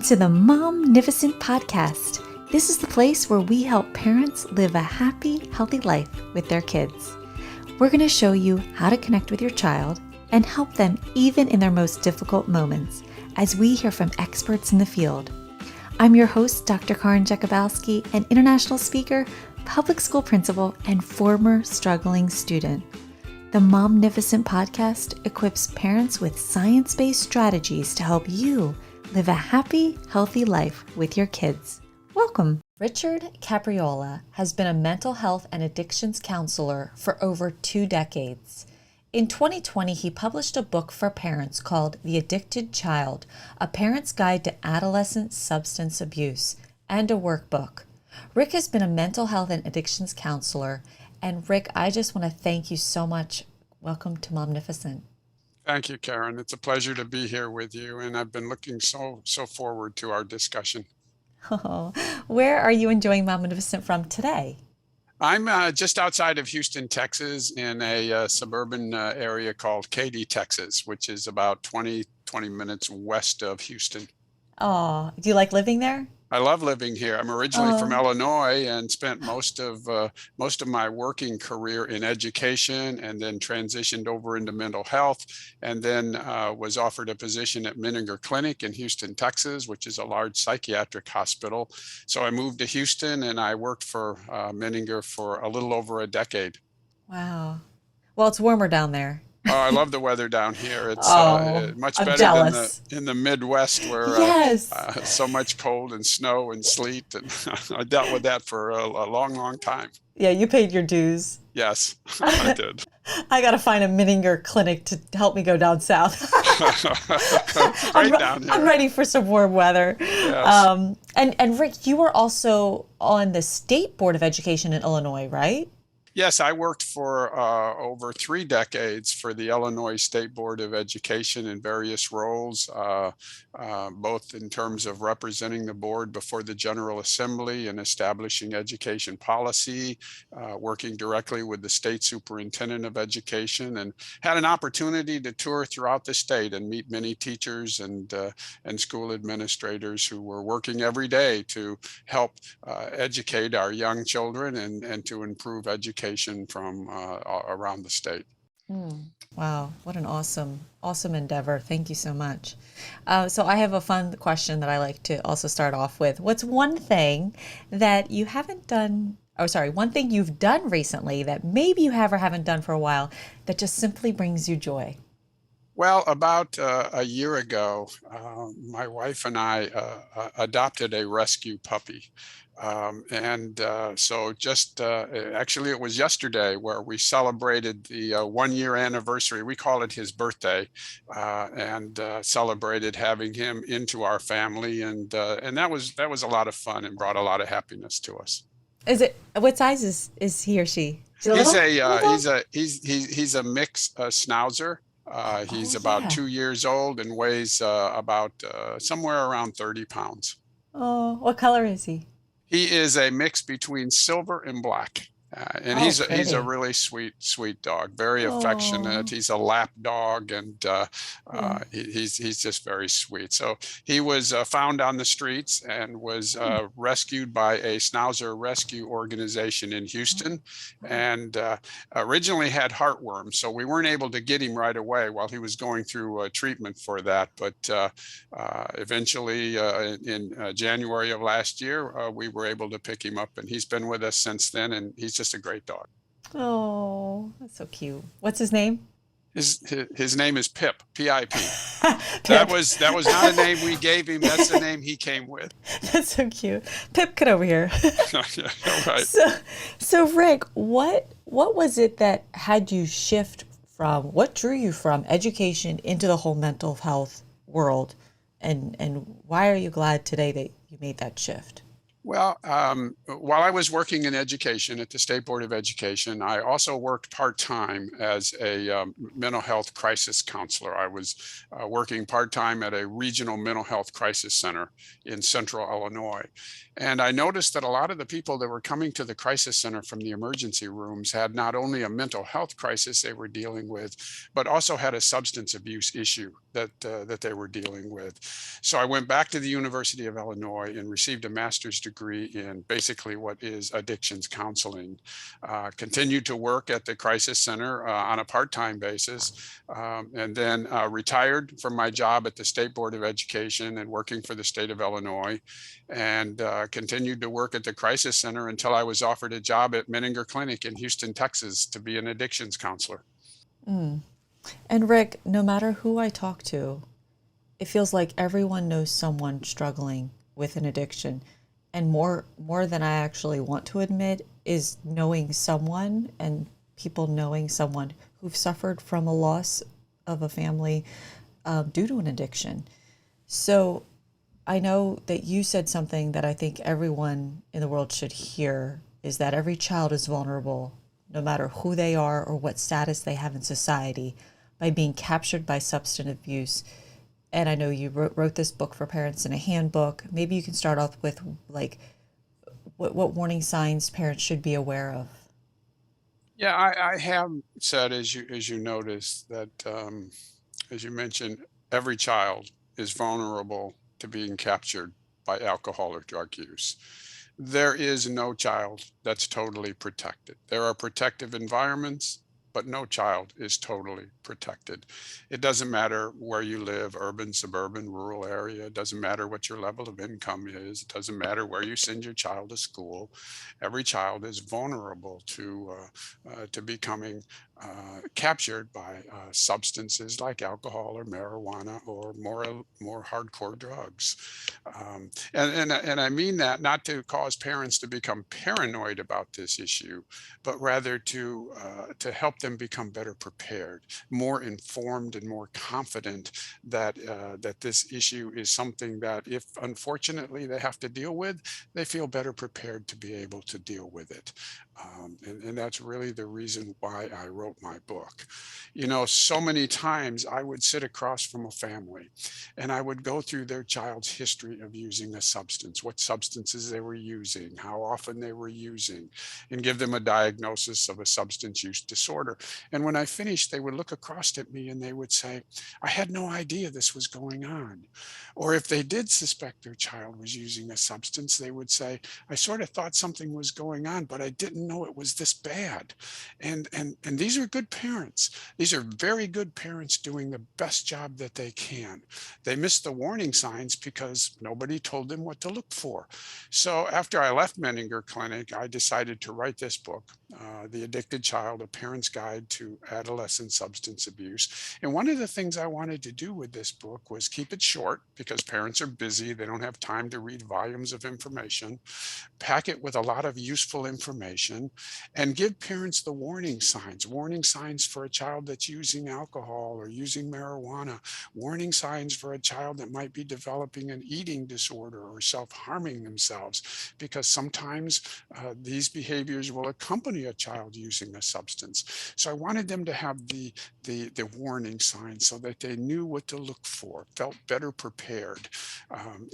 to the Momnificent Podcast. This is the place where we help parents live a happy, healthy life with their kids. We're going to show you how to connect with your child and help them even in their most difficult moments as we hear from experts in the field. I'm your host, Dr. Karin Jakubowski, an international speaker, public school principal, and former struggling student. The Momnificent Podcast equips parents with science-based strategies to help you live a happy, healthy life with your kids. Welcome. Richard Capriola has been a mental health and addictions counselor for over 2 decades. In 2020, he published a book for parents called The Addicted Child, A Parent's Guide to Adolescent Substance Abuse, and a workbook. Rick has been a mental health and addictions counselor. And Rick, I just want to thank you so much. Welcome to Momnificent. Thank you, Karen. It's a pleasure to be here with you, and I've been looking so forward to our discussion. Oh, where are you enjoying Momnificent from today? I'm just outside of Houston, Texas, in a suburban area called Katy, Texas, which is about 20 minutes west of Houston. Oh, do you like living there? I love living here. I'm originally from Illinois and spent most of my working career in education, and then transitioned over into mental health, and then was offered a position at Menninger Clinic in Houston, Texas, which is a large psychiatric hospital. So I moved to Houston, and I worked for Menninger for a little over a decade. Wow. Well, it's warmer down there. Oh, I love the weather down here. It's much better than in the Midwest, where yes. So much cold and snow and sleet. And I dealt with that for a long time. Yeah, you paid your dues. Yes, I did. I got to find a Menninger clinic to help me go down south. Down here. I'm ready for some warm weather. Yes. And Rick, you were also on the State Board of Education in Illinois, right? Yes, I worked for over 3 decades for the Illinois State Board of Education in various roles, both in terms of representing the board before the General Assembly and establishing education policy, working directly with the state superintendent of education, and had an opportunity to tour throughout the state and meet many teachers and school administrators who were working every day to help educate our young children and to improve education from around the state. Wow, what an awesome endeavor. Thank you so much. So I have a fun question that I like to also start off with. What's one thing that you haven't done, one thing you've done recently that maybe you have or haven't done for a while that just simply brings you joy? Well, about a year ago, my wife and I adopted a rescue puppy. So just actually it was yesterday where we celebrated the 1-year anniversary. We call it his birthday, and celebrated having him into our family. And that was a lot of fun and brought a lot of happiness to us. What size is he or she? He's a mixed schnauzer. He's about 2 years old and weighs about somewhere around 30 pounds. Oh, what color is he? He is a mix between silver and black. And he's a really sweet dog, very affectionate. He's a lap dog, and he's just very sweet. So he was found on the streets and was rescued by a Schnauzer rescue organization in Houston, and originally had heartworm. So we weren't able to get him right away while he was going through treatment for that. But eventually in January of last year, we were able to pick him up, and he's been with us since then, and he's just a great dog. Oh, that's so cute. What's his name? His name is Pip, P-I-P. That was not a name we gave him. That's the name he came with. That's so cute. Pip, get over here. Yeah, right. So Rick, what was it that had you shift from, what drew you from education into the whole mental health world? And why are you glad today that you made that shift? Well, while I was working in education at the State Board of Education, I also worked part-time as a mental health crisis counselor. I was working part-time at a regional mental health crisis center in central Illinois. And I noticed that a lot of the people that were coming to the crisis center from the emergency rooms had not only a mental health crisis they were dealing with, but also had a substance abuse issue that they were dealing with. So I went back to the University of Illinois and received a master's degree in basically what is addictions counseling. Continued to work at the crisis center on a part-time basis, and then retired from my job at the State Board of Education and working for the state of Illinois, and continued to work at the crisis center until I was offered a job at Menninger Clinic in Houston, Texas, to be an addictions counselor. Mm. And Rick, no matter who I talk to, it feels like everyone knows someone struggling with an addiction. And more than I actually want to admit is knowing someone and people knowing someone who've suffered from a loss of a family due to an addiction. So I know that you said something that I think everyone in the world should hear, is that every child is vulnerable, no matter who they are or what status they have in society, by being captured by substance abuse. And I know you wrote this book for parents in a handbook. Maybe you can start off with like what warning signs parents should be aware of. Yeah, I have said, as you noticed, that as you mentioned, every child is vulnerable to being captured by alcohol or drug use. There is no child that's totally protected. There are protective environments, but no child is totally protected. It doesn't matter where you live, urban, suburban, rural area. It doesn't matter what your level of income is. It doesn't matter where you send your child to school. Every child is vulnerable to becoming captured by substances like alcohol or marijuana or more hardcore drugs. And I mean that not to cause parents to become paranoid about this issue, but rather to help them become better prepared, more informed, and more confident that that this issue is something that, if unfortunately they have to deal with, they feel better prepared to be able to deal with it. And that's really the reason why I wrote my book. You know, so many times I would sit across from a family and I would go through their child's history of using a substance, what substances they were using, how often they were using, and give them a diagnosis of a substance use disorder. And when I finished, they would look across at me and they would say, I had no idea this was going on. Or if they did suspect their child was using a substance, they would say, I sort of thought something was going on, but I didn't know it was this bad. And these are good parents. These are very good parents doing the best job that they can. They missed the warning signs because nobody told them what to look for. So after I left Menninger Clinic, I decided to write this book, The Addicted Child, A Parent's Guide to Adolescent Substance Abuse. And one of the things I wanted to do with this book was keep it short, because parents are busy. They don't have time to read volumes of information. Pack it with a lot of useful information, and give parents the warning signs for a child that's using alcohol or using marijuana, warning signs for a child that might be developing an eating disorder or self-harming themselves, because sometimes these behaviors will accompany a child using a substance. So I wanted them to have the warning signs so that they knew what to look for, felt better prepared.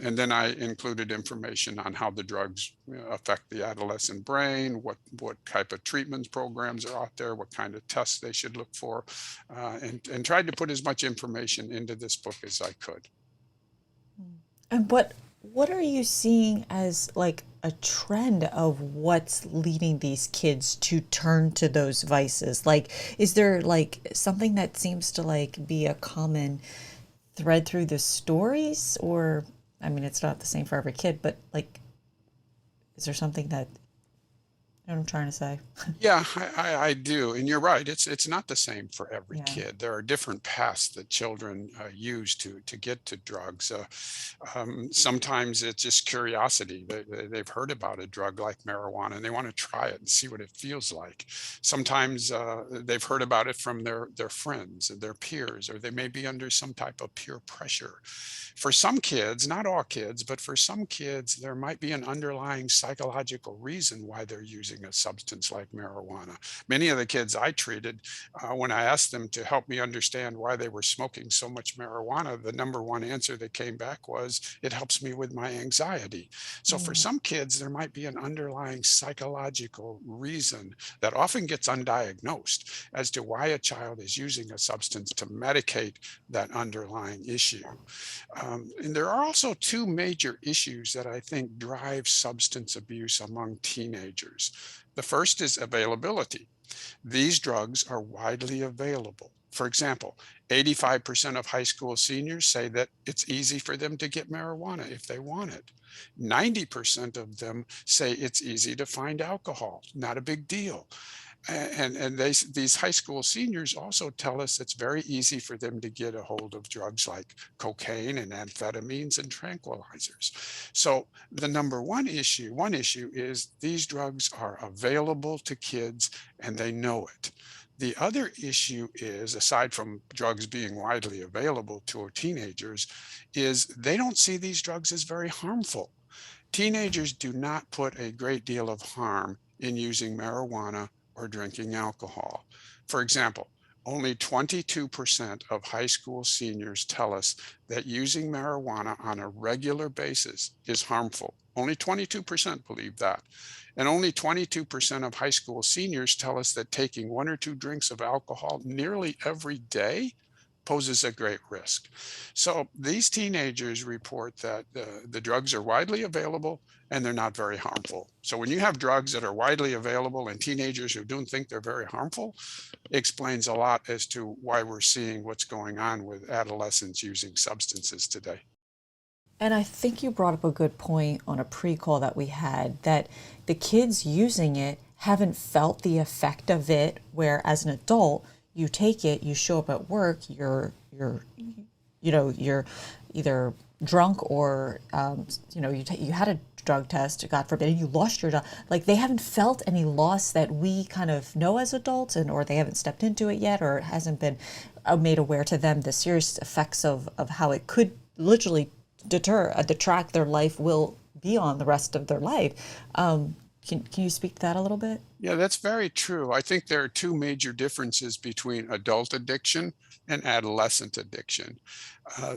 And then I included information on how the drugs affect the adolescent brain, what type of treatments programs are out there, what kind of tests they should look for, and tried to put as much information into this book as I could. And what are you seeing as like a trend of what's leading these kids to turn to those vices? Like, is there like something that seems to like be a common thread through the stories? Or, I mean, it's not the same for every kid, but like, is there something that, You know what I'm trying to say? Yeah, I do, and you're right. It's not the same for every Yeah. kid. There are different paths that children use to get to drugs. Sometimes it's just curiosity. They've heard about a drug like marijuana and they want to try it and see what it feels like. Sometimes they've heard about it from their friends and their peers, or they may be under some type of peer pressure. For some kids, not all kids, but for some kids, there might be an underlying psychological reason why they're using a substance like marijuana. Many of the kids I treated, when I asked them to help me understand why they were smoking so much marijuana, the number one answer that came back was, it helps me with my anxiety. So for Mm. some kids, there might be an underlying psychological reason that often gets undiagnosed as to why a child is using a substance to medicate that underlying issue. And there are also two major issues that I think drive substance abuse among teenagers. The first is availability. These drugs are widely available. For example, 85% of high school seniors say that it's easy for them to get marijuana if they want it. 90% of them say it's easy to find alcohol, not a big deal. And these high school seniors also tell us it's very easy for them to get a hold of drugs like cocaine and amphetamines and tranquilizers. So the one issue is these drugs are available to kids and they know it. The other issue is, aside from drugs being widely available to our teenagers, is they don't see these drugs as very harmful. Teenagers do not put a great deal of harm in using marijuana or drinking alcohol. For example, only 22% of high school seniors tell us that using marijuana on a regular basis is harmful. Only 22% believe that. And only 22% of high school seniors tell us that taking one or two drinks of alcohol nearly every day poses a great risk. So these teenagers report that the drugs are widely available and they're not very harmful. So when you have drugs that are widely available and teenagers who don't think they're very harmful, it explains a lot as to why we're seeing what's going on with adolescents using substances today. And I think you brought up a good point on a pre-call that we had, that the kids using it haven't felt the effect of it, where as an adult, you take it, you show up at work, you're either drunk or, you had a drug test, God forbid, and you lost your job. Like, they haven't felt any loss that we kind of know as adults, or they haven't stepped into it yet, or it hasn't been made aware to them the serious effects of how it could literally detract their life will be on the rest of their life. Can you speak to that a little bit? Yeah, that's very true. I think there are two major differences between adult addiction and adolescent addiction.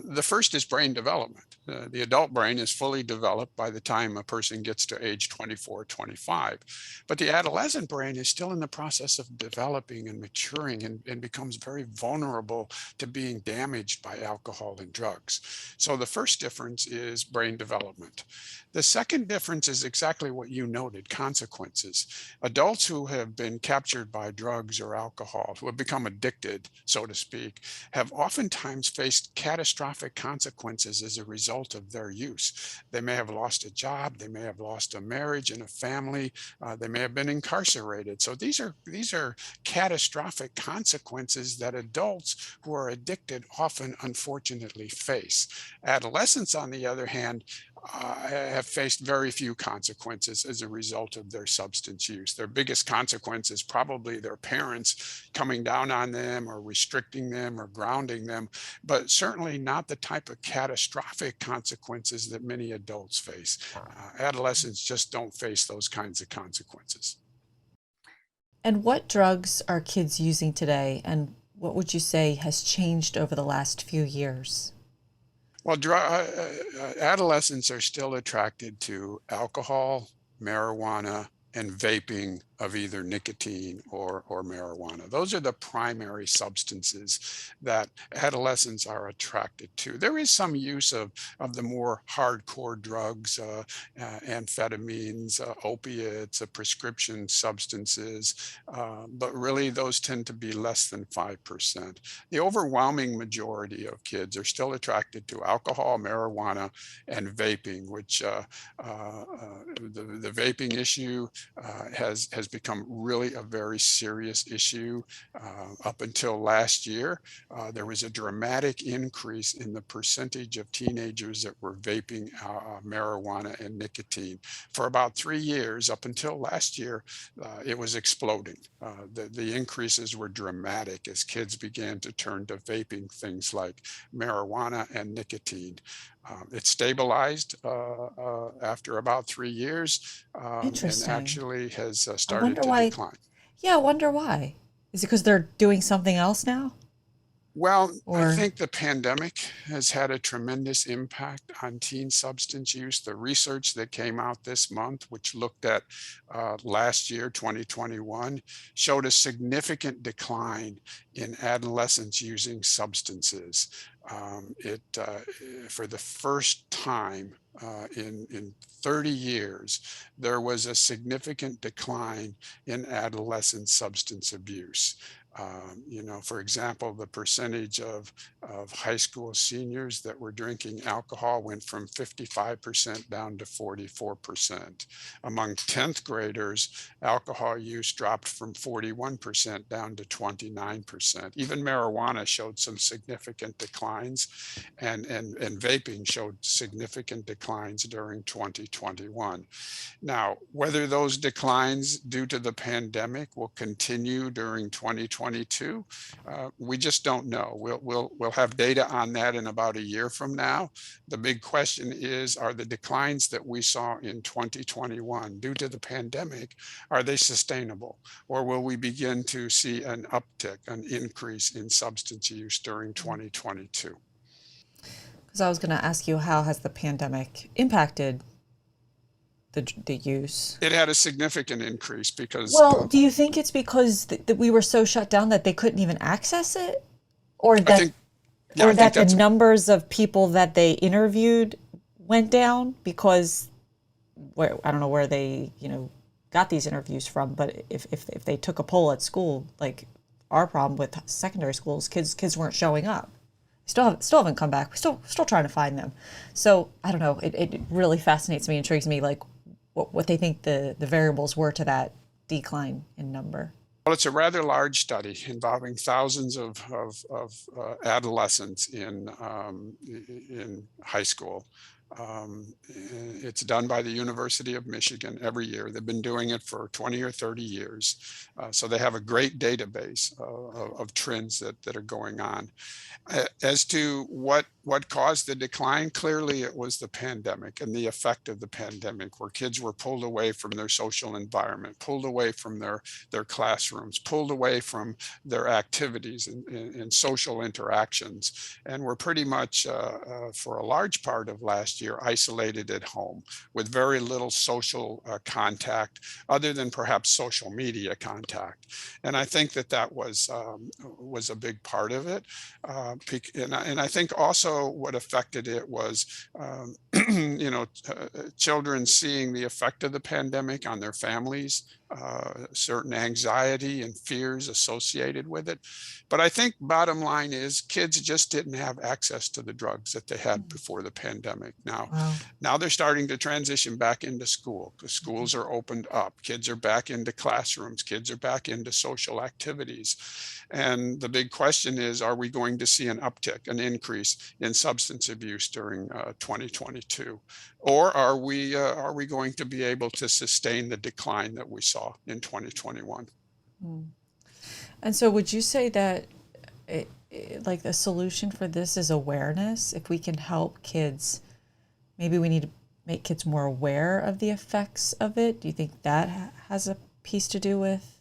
The first is brain development. The adult brain is fully developed by the time a person gets to age 24, 25. But the adolescent brain is still in the process of developing and maturing and becomes very vulnerable to being damaged by alcohol and drugs. So the first difference is brain development. The second difference is exactly what you noted, consequences. Adults who have been captured by drugs or alcohol, who have become addicted, so to speak, have oftentimes faced catastrophic consequences as a result of their use. They may have lost a job, they may have lost a marriage and a family, they may have been incarcerated. So these are catastrophic consequences that adults who are addicted often unfortunately face. Adolescents, on the other hand, have faced very few consequences as a result of their substance use. Their biggest consequence is probably their parents coming down on them or restricting them or grounding them, but certainly not the type of catastrophic consequences that many adults face. Adolescents just don't face those kinds of consequences. And what drugs are kids using today, and what would you say has changed over the last few years? Well, adolescents are still attracted to alcohol, marijuana, and vaping of either nicotine or marijuana. Those are the primary substances that adolescents are attracted to. There is some use of the more hardcore drugs, amphetamines, opiates, prescription substances, but really those tend to be less than 5%. The overwhelming majority of kids are still attracted to alcohol, marijuana, and vaping, which the vaping issue has has become really a very serious issue. Up until last year, there was a dramatic increase in the percentage of teenagers that were vaping marijuana and nicotine. For about 3 years, up until last year, it was exploding. The increases were dramatic as kids began to turn to vaping things like marijuana and nicotine. It stabilized after about 3 years, and Interesting. actually has I started wonder to why. decline. Yeah, I wonder why. Is it because they're doing something else now? Well, I Or think the pandemic has had a tremendous impact on teen substance use. The research that came out this month, which looked at last year, 2021, showed a significant decline in adolescents using substances. For the first time in 30 years, there was a significant decline in adolescent substance abuse. For example, the percentage of high school seniors that were drinking alcohol went from 55% down to 44%. Among 10th graders, alcohol use dropped from 41% down to 29%. Even marijuana showed some significant declines, and vaping showed significant declines during 2021. Now, whether those declines due to the pandemic will continue during 2022, we just don't know. We'll have data on that in about a year from now. The big question is, are the declines that we saw in 2021 due to the pandemic, are they sustainable? Or will we begin to see an uptick, an increase in substance use during 2022? because I was going to ask you, how has the pandemic impacted the use? It had a significant increase because Well, do you think it's because we were so shut down that they couldn't even access it, or I think, yeah, I think that the that's numbers of people that they interviewed went down? Because I don't know where they got these interviews from, but if they took a poll at school, like our problem with secondary schools, kids weren't showing up. Still haven't come back. We're still trying to find them. So I don't know. It really fascinates me, intrigues me, like what they think the variables were to that decline in number. Well, it's a rather large study involving thousands of adolescents in high school. It's done by the University of Michigan every year. They've been doing it for 20 or 30 years. So they have a great database of trends that are going on. As to what caused the decline, clearly it was the pandemic and the effect of the pandemic, where kids were pulled away from their social environment, pulled away from their classrooms, pulled away from their activities and social interactions, and were pretty much, for a large part of last year, isolated at home with very little social contact other than perhaps social media contact. And I think that was a big part of it. And I think also what affected it was, children seeing the effect of the pandemic on their families, certain anxiety and fears associated with it. But I think bottom line is kids just didn't have access to the drugs that they had before the pandemic. Now they're starting to transition back into school because schools are opened up. Kids are back into classrooms. Kids are back into social activities. And the big question is, are we going to see an uptick, an increase in substance abuse during 2022? Or are we going to be able to sustain the decline that we saw in 2021? And so would you say that like the solution for this is awareness? If we can help kids, maybe we need to make kids more aware of the effects of it. Do you think that has a piece to do with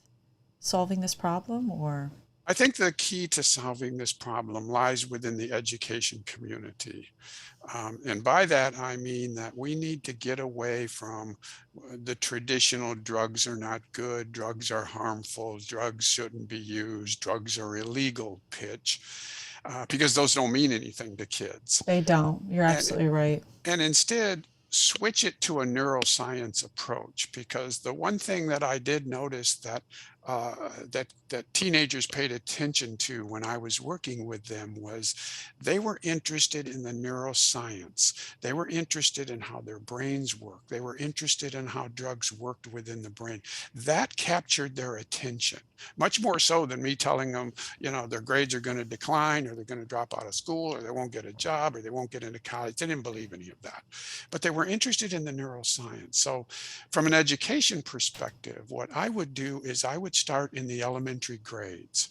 solving this problem? Or I think the key to solving this problem lies within the education community. And by that, I mean that we need to get away from the traditional drugs are not good, drugs are harmful, drugs shouldn't be used, drugs are illegal pitch, because those don't mean anything to kids. They don't. You're absolutely right. And instead, switch it to a neuroscience approach, because the one thing that I did notice that that teenagers paid attention to when I was working with them was they were interested in the neuroscience. They were interested in how their brains work. They were interested in how drugs worked within the brain. That captured their attention, much more so than me telling them, their grades are going to decline, or they're going to drop out of school, or they won't get a job, or they won't get into college. They didn't believe any of that. But they were interested in the neuroscience. So from an education perspective, what I would do is I would start in the elementary grades,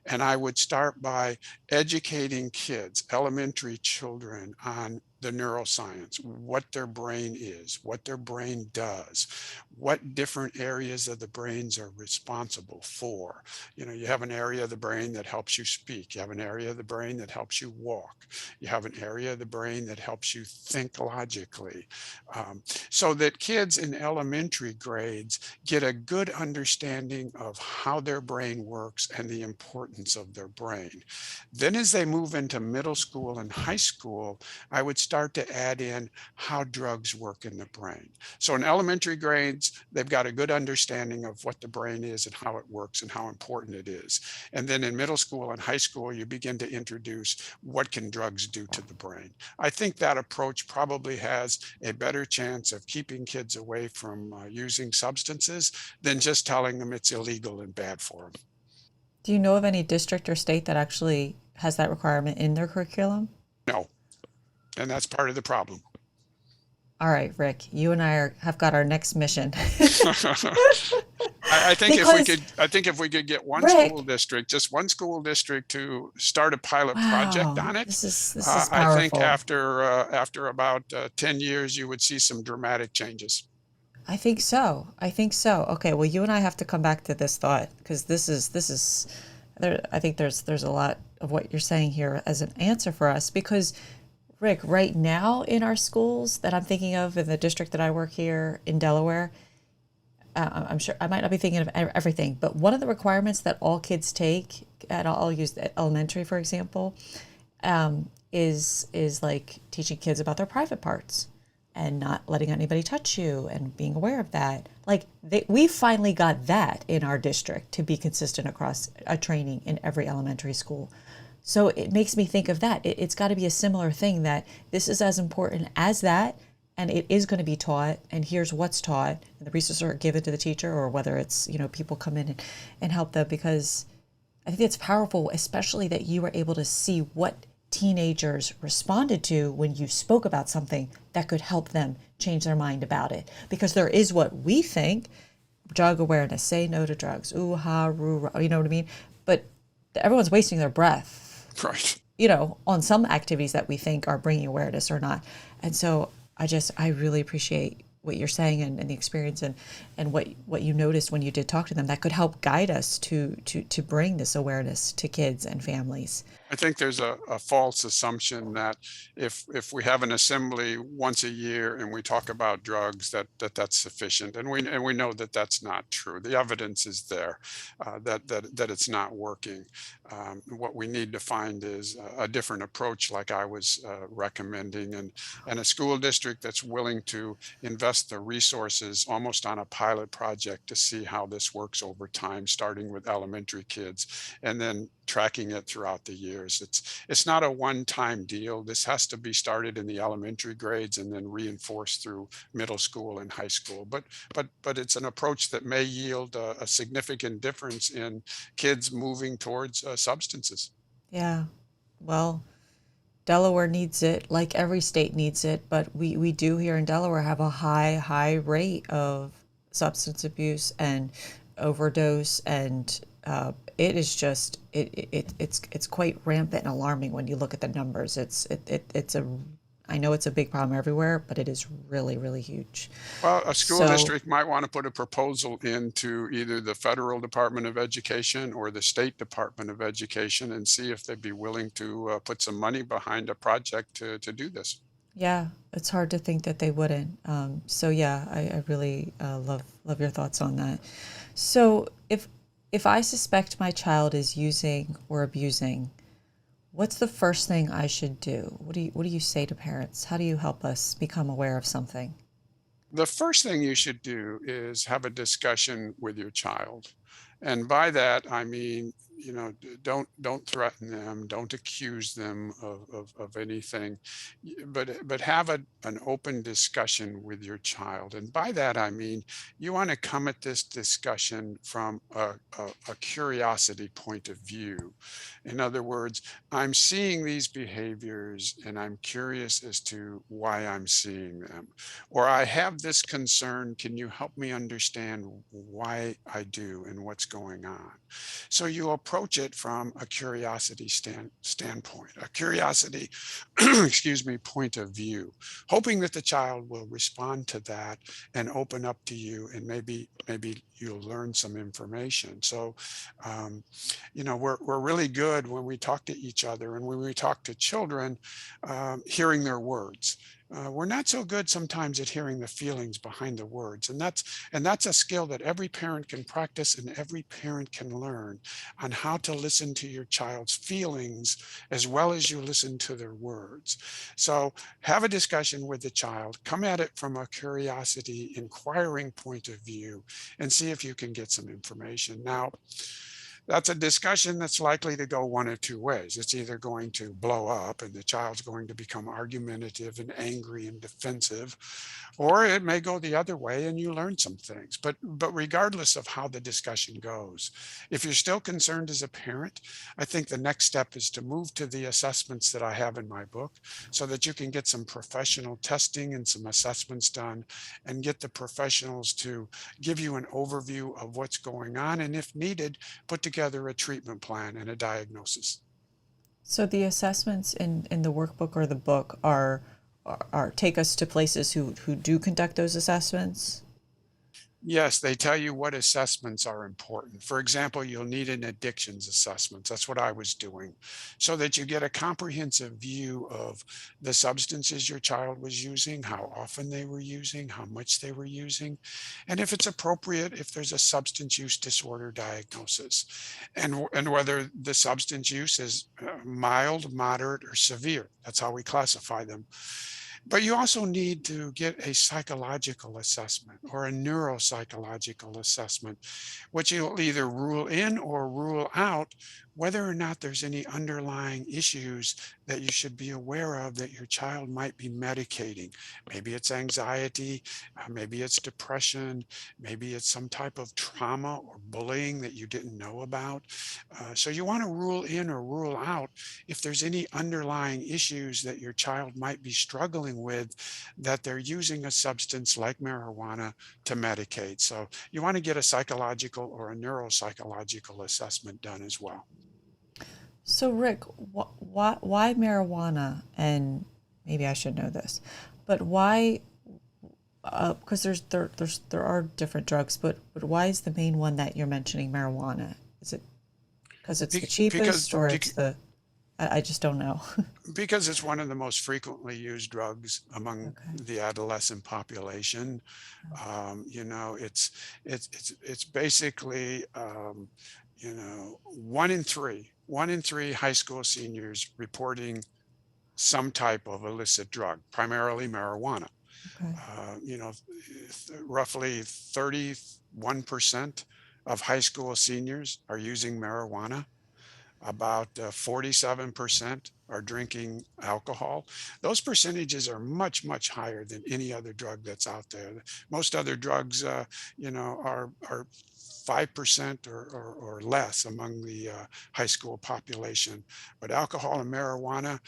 and I would start by educating kids, elementary children, on the neuroscience, what their brain is, what their brain does, what different areas of the brains are responsible for. You have an area of the brain that helps you speak. You have an area of the brain that helps you walk. You have an area of the brain that helps you think logically. So that kids in elementary grades get a good understanding of how their brain works and the importance of their brain. Then as they move into middle school and high school, I would start to add in how drugs work in the brain. So in elementary grades, they've got a good understanding of what the brain is and how it works and how important it is. And then in middle school and high school, you begin to introduce what can drugs do to the brain. I think that approach probably has a better chance of keeping kids away from using substances than just telling them it's illegal and bad for them. Do you know of any district or state that actually has that requirement in their curriculum? No, and that's part of the problem. All right, Rick, you and I have got our next mission. I think if we could get one Rick, school district, just one school district, to start a pilot project wow, on it, this is I think powerful. after about 10 years, you would see some dramatic changes. I think so. I think so. Okay, well, you and I have to come back to this thought, because this is there. I think there's a lot of what you're saying here as an answer for us, because Rick, right now in our schools that I'm thinking of in the district that I work here in Delaware, I'm sure I might not be thinking of everything, but one of the requirements that all kids take, and I'll use elementary for example, is like teaching kids about their private parts and not letting anybody touch you and being aware of that. Like we finally got that in our district to be consistent across a training in every elementary school. So it makes me think of that. It's got to be a similar thing, that this is as important as that, and it is going to be taught, and here's what's taught, and the resources are given to the teacher, or whether it's, people come in and help them, because I think it's powerful, especially that you were able to see what teenagers responded to when you spoke about something that could help them change their mind about it. Because there is what we think, drug awareness, say no to drugs, ooh ha, roo, you know what I mean? But everyone's wasting their breath, Right. on some activities that we think are bringing awareness or not. And so I really appreciate what you're saying, and the experience, and what you noticed when you did talk to them that could help guide us to bring this awareness to kids and families. I think there's a false assumption that if we have an assembly once a year and we talk about drugs, that's sufficient, and we know that that's not true. The evidence is there, that it's not working. What we need to find is a different approach, like I was recommending, and a school district that's willing to invest the resources almost on a pilot project to see how this works over time, starting with elementary kids and then tracking it throughout the years. It's not a one-time deal. This has to be started in the elementary grades and then reinforced through middle school and high school. But it's an approach that may yield a significant difference in kids moving towards substances. Yeah. Well, Delaware needs it, like every state needs it, but we do here in Delaware have a high rate of substance abuse and overdose, and it is just it's quite rampant and alarming when you look at the numbers. It's a I know it's a big problem everywhere, but it is really huge. Well, a school So district might want to put a proposal into either the federal Department of Education or the state Department of Education and see if they'd be willing to put some money behind a project to do this. yeah, it's hard to think that they wouldn't. So yeah, I really love your thoughts on that. So if I suspect my child is using or abusing, what's the first thing I should do? What do you say to parents? How do you help us become aware of something? The first thing you should do is have a discussion with your child And by that, I mean, don't threaten them, don't accuse them of anything, but have an open discussion with your child. And by that, I mean, you want to come at this discussion from a curiosity point of view. In other words, I'm seeing these behaviors and I'm curious as to why I'm seeing them. Or I have this concern. Can you help me understand why I do and what's going on? So you approach it from a curiosity standpoint, a curiosity, excuse me, point of view, hoping that the child will respond to that and open up to you, and maybe you'll learn some information. So, um, we're really good when we talk to each other and when we talk to children, hearing their words. We're not so good sometimes at hearing the feelings behind the words, and that's a skill that every parent can practice and every parent can learn, on how to listen to your child's feelings as well as you listen to their words. So have a discussion with the child, come at it from a curiosity, inquiring point of view, and see if you can get some information. Now, that's a discussion that's likely to go one of two ways. It's either going to blow up and the child's going to become argumentative and angry and defensive, or it may go the other way and you learn some things. But regardless of how the discussion goes, if you're still concerned as a parent, I think the next step is to move to the assessments that I have in my book, so that you can get some professional testing and some assessments done, and get the professionals to give you an overview of what's going on, and if needed, put together a treatment plan and a diagnosis. So the assessments in the workbook or the book are take us to places who do conduct those assessments. Yes, they tell you what assessments are important. For example, you'll need an addictions assessment. That's what I was doing, so that you get a comprehensive view of the substances your child was using, how often they were using, how much they were using, and if it's appropriate, if there's a substance use disorder diagnosis, and whether the substance use is mild, moderate, or severe. That's how we classify them. But you also need to get a psychological assessment or a neuropsychological assessment, which you'll either rule in or rule out whether or not there's any underlying issues that you should be aware of that your child might be medicating. Maybe it's anxiety, maybe it's depression, maybe it's some type of trauma or bullying that you didn't know about. So you want to rule in or rule out if there's any underlying issues that your child might be struggling with, that they're using a substance like marijuana to medicate. So you want to get a psychological or a neuropsychological assessment done as well. So Rick, why marijuana? And maybe I should know this, but why? Because there are different drugs, but why is the main one that you're mentioning marijuana? Is it because it's the cheapest, or it's the? I just don't know. Because it's one of the most frequently used drugs among Okay. the adolescent population. It's basically, 1 in 3 high school seniors reporting some type of illicit drug, primarily marijuana. Okay. Roughly 31% of high school seniors are using marijuana. About 47% are drinking alcohol. Those percentages are much, much higher than any other drug that's out there. Most other drugs, are 5% or less among the high school population. But alcohol and marijuana,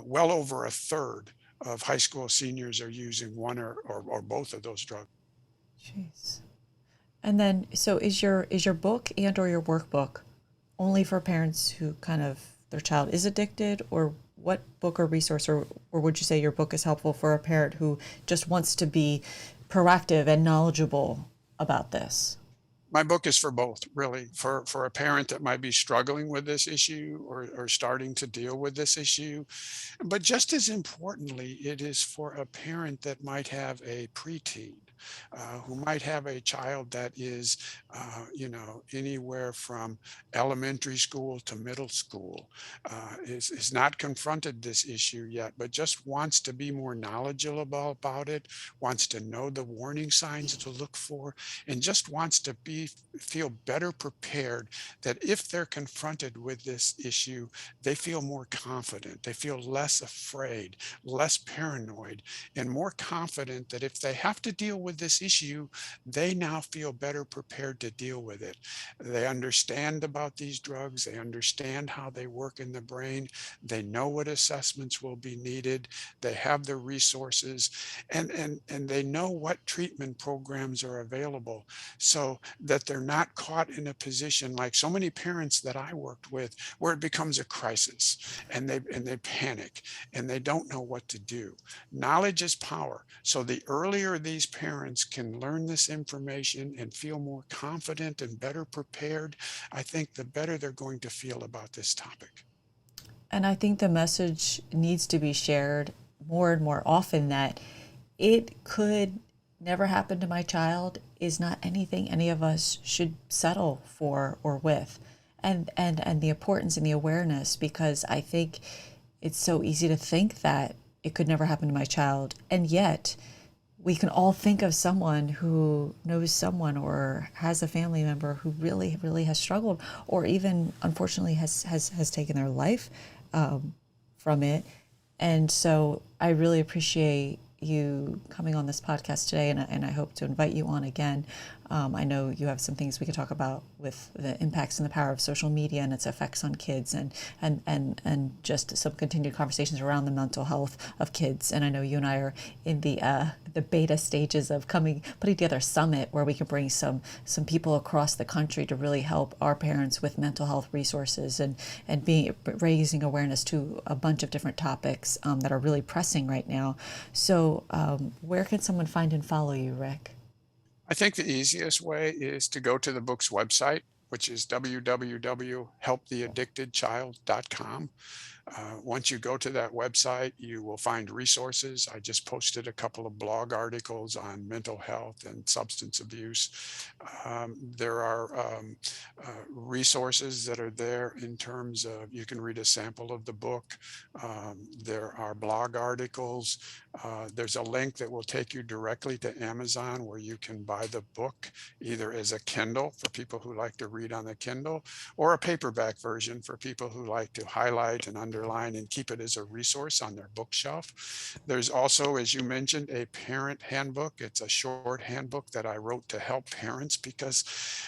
well over a third of high school seniors are using one or both of those drugs. Jeez. And then, so is your book and or your workbook only for parents who kind of their child is addicted, or what book or resource, or would you say your book is helpful for a parent who just wants to be proactive and knowledgeable about this? My book is for both, really, for a parent that might be struggling with this issue, or starting to deal with this issue. But just as importantly, it is for a parent that might have a preteen who might have a child that is, anywhere from elementary school to middle school, is not confronted this issue yet, but just wants to be more knowledgeable about it, wants to know the warning signs to look for, and just wants to feel better prepared that if they're confronted with this issue, they feel more confident, they feel less afraid, less paranoid, and more confident that if they have to deal with this issue, they now feel better prepared to deal with it. They understand about these drugs, they understand how they work in the brain, they know what assessments will be needed, they have the resources, and they know what treatment programs are available, so that they're not caught in a position like so many parents that I worked with, where it becomes a crisis and they panic and they don't know what to do. Knowledge is power. So the earlier these parents can learn this information and feel more confident and better prepared, I think the better they're going to feel about this topic. And I think the message needs to be shared more and more often that it could never happen to my child is not anything any of us should settle for or with. And the importance and the awareness, because I think it's so easy to think that it could never happen to my child. And yet we can all think of someone who knows someone or has a family member who really, really has struggled, or even unfortunately has taken their life from it. And so I really appreciate you coming on this podcast today, and I hope to invite you on again. I know you have some things we could talk about with the impacts and the power of social media and its effects on kids, and just some continued conversations around the mental health of kids. And I know you and I are in the beta stages of putting together a summit where we can bring some people across the country to really help our parents with mental health resources and raising awareness to a bunch of different topics that are really pressing right now. So where can someone find and follow you, Rick? I think the easiest way is to go to the book's website, which is www.helptheaddictedchild.com. Once you go to that website, you will find resources. I just posted a couple of blog articles on mental health and substance abuse. There are resources that are there in terms of, you can read a sample of the book. There are blog articles. There's a link that will take you directly to Amazon where you can buy the book, either as a Kindle for people who like to read on the Kindle, or a paperback version for people who like to highlight and underline and keep it as a resource on their bookshelf. There's also, as you mentioned, a parent handbook. It's a short handbook that I wrote to help parents, because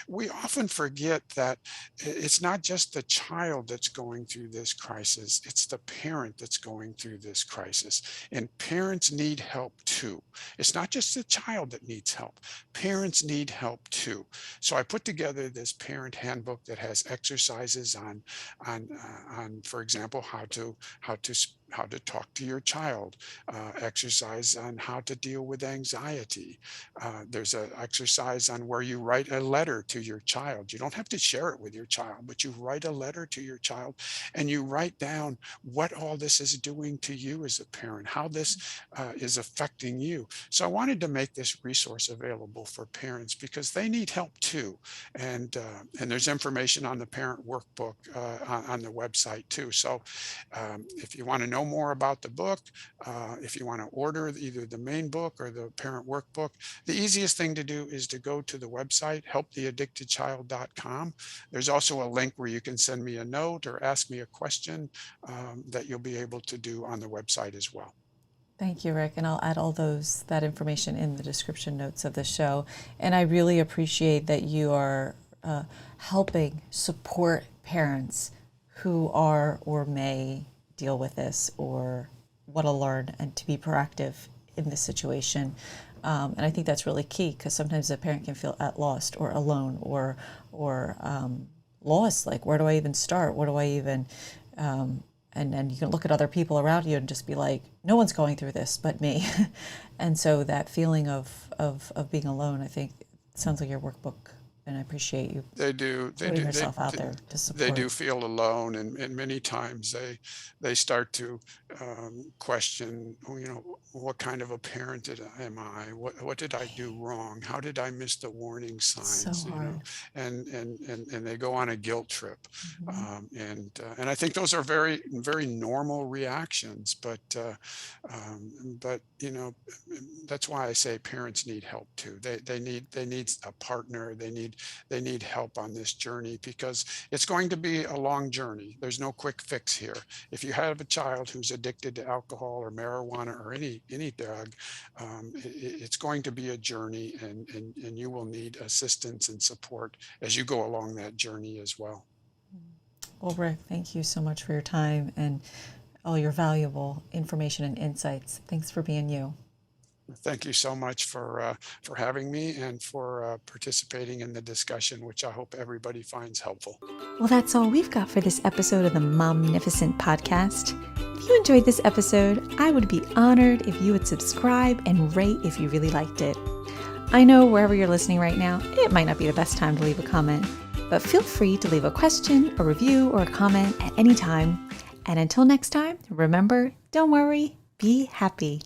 we often forget that it's not just the child that's going through this crisis, it's the parent that's going through this crisis. And parents need help too. It's not just the child that needs help. Parents need help too. So I put together this parent handbook that has exercises on for example, how to talk to your child, exercise on how to deal with anxiety. There's an exercise on where you write a letter to your child. You don't have to share it with your child, but you write a letter to your child and you write down what all this is doing to you as a parent, how this is affecting you. So I wanted to make this resource available for parents because they need help too. And there's information on the parent workbook on the website too. So if you want to know more about the book, if you want to order either the main book or the parent workbook, the easiest thing to do is to go to the website, helptheaddictedchild.com. There's also a link where you can send me a note or ask me a question that you'll be able to do on the website as well. Thank you, Rick. And I'll add all that information in the description notes of the show. And I really appreciate that you are helping support parents who are or may deal with this or want to learn and to be proactive in this situation. And I think that's really key, because sometimes a parent can feel at lost or alone or lost. Like, where do I even start? What do I even, and you can look at other people around you and just be like, no one's going through this but me. And so that feeling of being alone, I think, sounds like your workbook and I appreciate you They do. putting yourself out there to support. They do feel alone, and many times they start to question, what kind of a parent am I? What did I do wrong? How did I miss the warning signs? So hard. And they go on a guilt trip, Mm-hmm. and I think those are very very normal reactions. But that's why I say parents need help too. They need a partner. They need help on this journey, because it's going to be a long journey. There's no quick fix here. If you have a child who's addicted to alcohol or marijuana or any drug, it's going to be a journey, and you will need assistance and support as you go along that journey as well. Well, Rick, thank you so much for your time and all your valuable information and insights. Thanks for being you. Thank you so much for having me and for participating in the discussion, which I hope everybody finds helpful. Well, that's all we've got for this episode of the Momnificent podcast. If you enjoyed this episode, I would be honored if you would subscribe and rate if you really liked it. I know wherever you're listening right now, it might not be the best time to leave a comment, but feel free to leave a question, a review, or a comment at any time. And until next time, remember, don't worry, be happy.